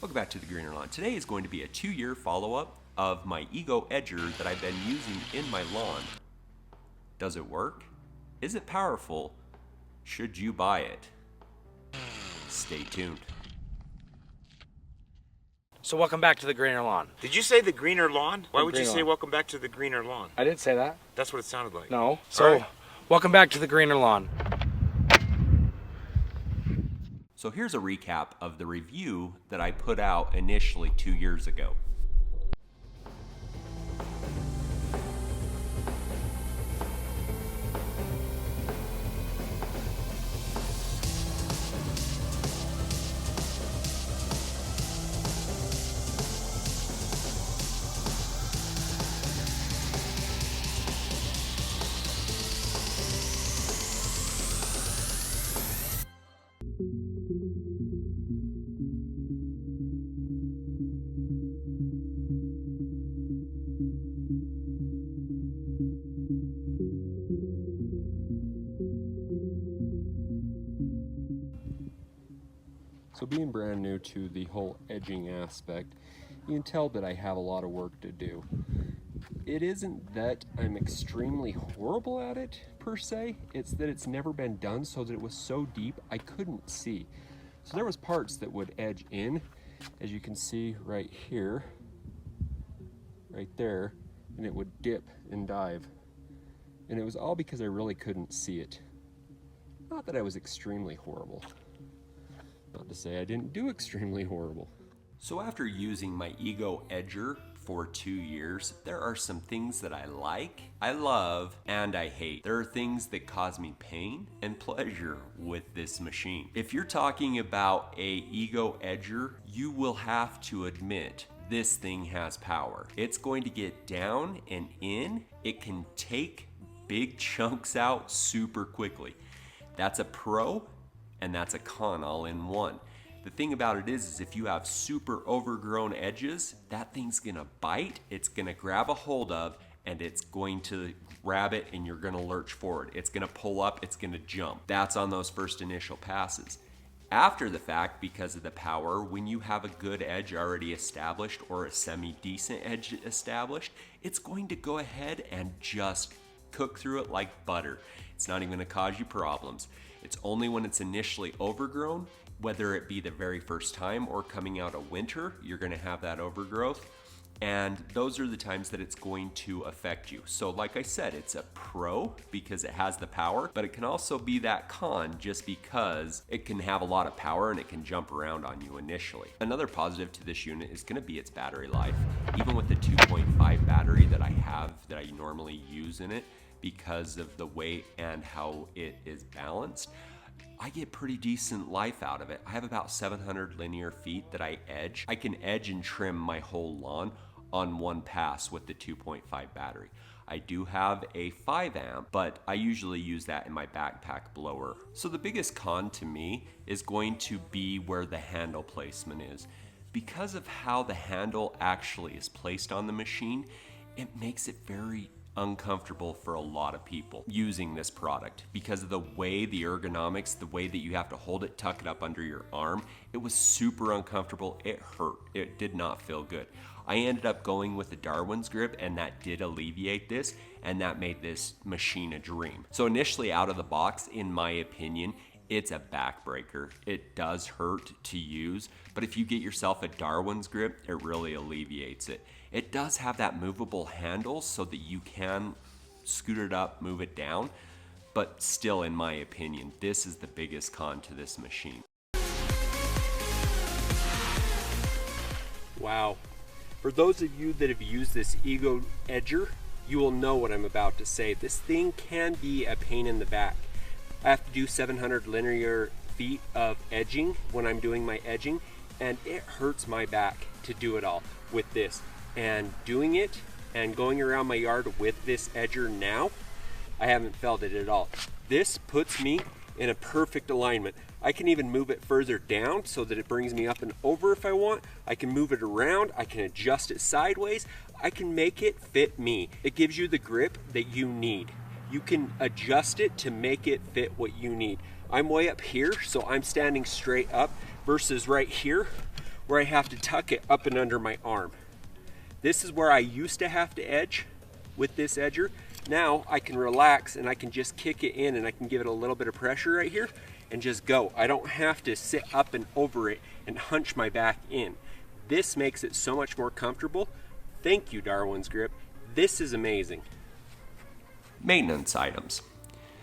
Welcome back to the Greener Lawn. Today is going to be a 2-year follow-up of my Ego Edger that I've been using in my lawn. Does it work? Is it powerful? Should you buy it? Stay tuned. So welcome back to the Greener Lawn. Did you say the greener lawn? Why would you greener say lawn. welcome back to the greener lawn? I didn't say that. That's what it sounded like. No. So right. welcome back to the Greener Lawn. So here's a recap of the review that I put out initially 2 years ago. So being brand new to the whole edging aspect, you can tell that I have a lot of work to do. It isn't that I'm extremely horrible at it per se, it's that it's never been done so that it was so deep I couldn't see. So there was parts that would edge in, as you can see right here, right there, and it would dip and dive. And it was all because I really couldn't see it. Not that I was extremely horrible. Not to say I didn't do extremely horrible. So after using my Ego Edger for 2 years, there are some things that I like, I love, and I hate. There are things that cause me pain and pleasure with this machine. If you're talking about a Ego Edger, you will have to admit this thing has power. It's going to get down and in. It can take big chunks out super quickly. That's a pro and that's a con all in one. The thing about it is if you have super overgrown edges, that thing's gonna bite, it's gonna grab a hold of, and it's going to grab it and you're gonna lurch forward. It's gonna pull up, it's gonna jump. That's on those first initial passes. After the fact, because of the power, when you have a good edge already established or a semi-decent edge established, it's going to go ahead and just cook through it like butter. It's not even gonna cause you problems. It's only when it's initially overgrown, whether it be the very first time or coming out of winter, you're gonna have that overgrowth. And those are the times that it's going to affect you. So like I said, it's a pro because it has the power, but it can also be that con just because it can have a lot of power and it can jump around on you initially. Another positive to this unit is gonna be its battery life. Even with the 2.5 battery that I have, that I normally use in it, because of the weight and how it is balanced, I get pretty decent life out of it. I have about 700 linear feet that I edge. I can edge and trim my whole lawn on one pass with the 2.5 battery. I do have a 5 amp, but I usually use that in my backpack blower. So the biggest con to me is going to be where the handle placement is. Because of how the handle actually is placed on the machine, it makes it very uncomfortable for a lot of people using this product because of the way the ergonomics, the way that you have to hold it, tuck it up under your arm. It was super uncomfortable. It hurt. It did not feel good. I ended up going with the Darwins Grip, and that did alleviate this, and that made this machine a dream. So initially out of the box, in my opinion, it's a backbreaker. It does hurt to use, but if you get yourself a Darwins Grip, it really alleviates it. It does have that movable handle so that you can scoot it up, move it down, but still, in my opinion, this is the biggest con to this machine. Wow. For those of you that have used this Ego Edger, you will know what I'm about to say. This thing can be a pain in the back. I have to do 700 linear feet of edging when I'm doing my edging, and it hurts my back to do it all with this. And doing it and going around my yard with this edger now, I haven't felt it at all. This puts me in a perfect alignment. I can even move it further down so that it brings me up and over if I want. I can move it around, I can adjust it sideways. I can make it fit me. It gives you the grip that you need. You can adjust it to make it fit what you need. I'm way up here, so I'm standing straight up versus right here where I have to tuck it up and under my arm. This is where I used to have to edge with this edger. Now I can relax and I can just kick it in and I can give it a little bit of pressure right here and just go. I don't have to sit up and over it and hunch my back in. This makes it so much more comfortable. Thank you, Darwin's Grip. This is amazing. Maintenance items.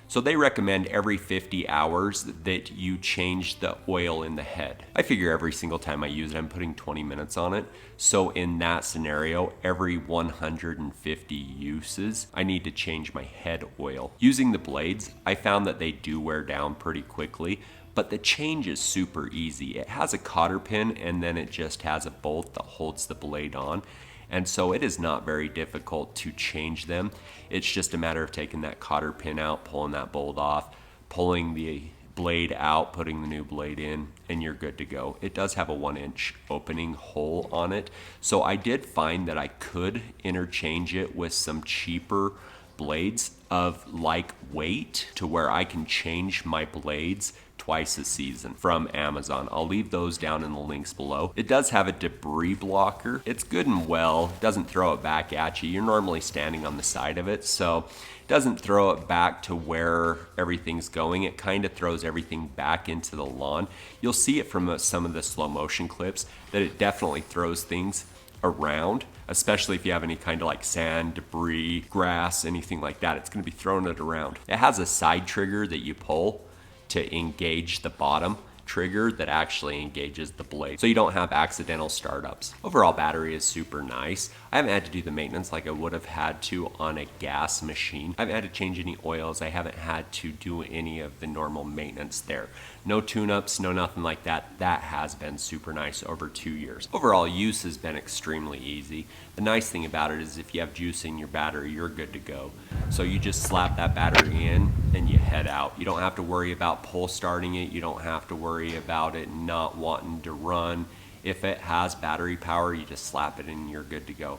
So they recommend every 50 hours that you change the oil in the head. I figure every single time I use it, I'm putting 20 minutes on it. So in that scenario, every 150 uses, I need to change my head oil. Using the blades, I found that they do wear down pretty quickly, but the change is super easy. It has a cotter pin and then it just has a bolt that holds the blade on. And so it is not very difficult to change them. It's just a matter of taking that cotter pin out, pulling that bolt off, pulling the blade out, putting the new blade in, and you're good to go. It does have a 1-inch opening hole on it. So I did find that I could interchange it with some cheaper blades of like weight to where I can change my blades twice a season from Amazon. I'll leave those down in the links below. It does have a debris blocker. It's good and well, doesn't throw it back at you. You're normally standing on the side of it, so it doesn't throw it back to where everything's going. It kind of throws everything back into the lawn. You'll see it from some of the slow motion clips that it definitely throws things around, especially if you have any kind of like sand, debris, grass, anything like that. It's going to be throwing it around. It has a side trigger that you pull to engage the bottom trigger that actually engages the blade, so you don't have accidental startups. Overall battery is super nice. I haven't had to do the maintenance like I would have had to on a gas machine. I haven't had to change any oils. I haven't had to do any of the normal maintenance there. No tune-ups, no nothing like that. That has been super nice over 2 years. Overall use has been extremely easy. The nice thing about it is if you have juice in your battery, you're good to go. So you just slap that battery in and you head out. You don't have to worry about pull starting it. You don't have to worry about it not wanting to run. If it has battery power, you just slap it in and you're good to go.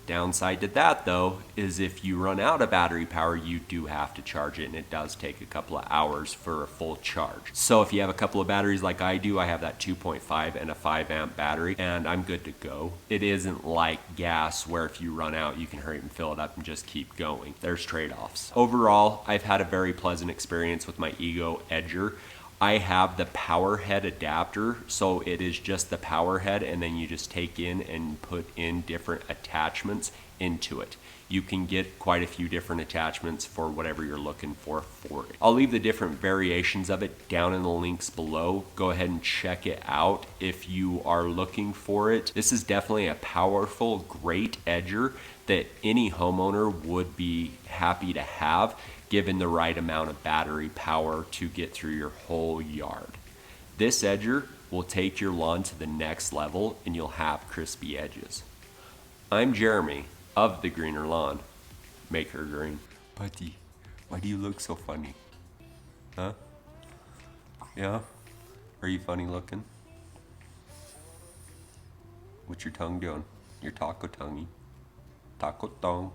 Downside to that though is if you run out of battery power, you do have to charge it, and it does take a couple of hours for a full charge. So if you have a couple of batteries like I do, I have that 2.5 and a 5 amp battery and I'm good to go. It isn't like gas where if you run out you can hurry and fill it up and just keep going. There's trade-offs. Overall, I've had a very pleasant experience with my Ego Edger. I have the power head adapter, so it is just the power head and then you just take in and put in different attachments into it. You can get quite a few different attachments for whatever you're looking for it. I'll leave the different variations of it down in the links below. Go ahead and check it out if you are looking for it. This is definitely a powerful, great edger that any homeowner would be happy to have, given the right amount of battery power to get through your whole yard. This edger will take your lawn to the next level and you'll have crispy edges. I'm Jeremy of The Greener Lawn. Make her green. Buddy, why do you look so funny? Huh? Yeah? Are you funny looking? What's your tongue doing? Your taco tonguey. Taco tongue.